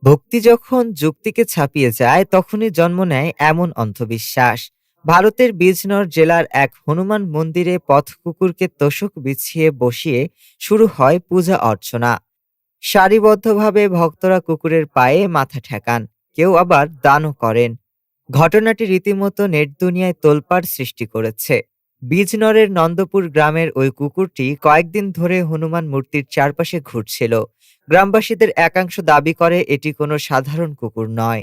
ভক্তি যখন যুক্তিকে ছাপিয়ে যায় তখনই জন্ম নেয় এমন অন্ধবিশ্বাস। ভারতের বিজনর জেলার এক হনুমান মন্দিরে পথ কুকুরকে তোষক বিছিয়ে বসিয়ে শুরু হয় পূজা অর্চনা। সারিবদ্ধভাবে ভক্তরা কুকুরের পায়ে মাথা ঠেকান, কেউ আবার দানও করেন। ঘটনাটি রীতিমতো নেট দুনিয়ায় তোলপাড় সৃষ্টি করেছে। বিজনরের নন্দপুর গ্রামের ওই কুকুরটি কয়েকদিন ধরে হনুমান মূর্তির চারপাশে ঘুরছিল। গ্রামবাসীদের একাংশ দাবি করে এটি কোনো সাধারণ কুকুর নয়,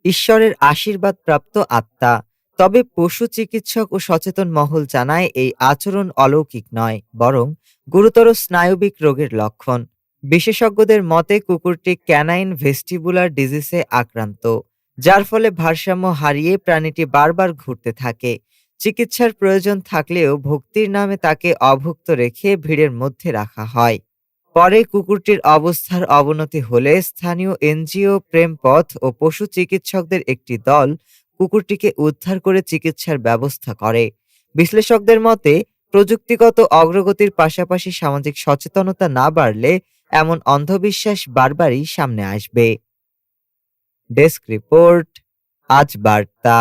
ঈশ্বরের আশীর্বাদ প্রাপ্ত আত্মা। তবে পশু চিকিৎসক ও সচেতন মহল জানায় এই আচরণ অলৌকিক নয়, বরং গুরুতর স্নায়বিক রোগের লক্ষণ। বিশেষজ্ঞদের মতে কুকুরটি ক্যানাইন ভেস্টিবুলার ডিজিজে আক্রান্ত, যার ফলে ভারসাম্য হারিয়ে প্রাণীটি বারবার ঘুরতে থাকে। চিকিৎসার প্রয়োজন থাকলেও ভক্তির নামে তাকে অভুক্ত রেখে ভিড়ের মধ্যে রাখা হয়। পরে কুকুরটির অবস্থার অবনতি হলে স্থানীয় এনজিও প্রেমপথ ও পশু চিকিৎসকদের একটি দল কুকুরটিকে উদ্ধার করে চিকিৎসার ব্যবস্থা করে। বিশ্লেষকদের মতে প্রযুক্তিগত অগ্রগতির পাশাপাশি সামাজিক সচেতনতা না বাড়লে এমন অন্ধবিশ্বাস বারবারই সামনে আসবে। ডেস্ক রিপোর্ট, আজ বার্তা।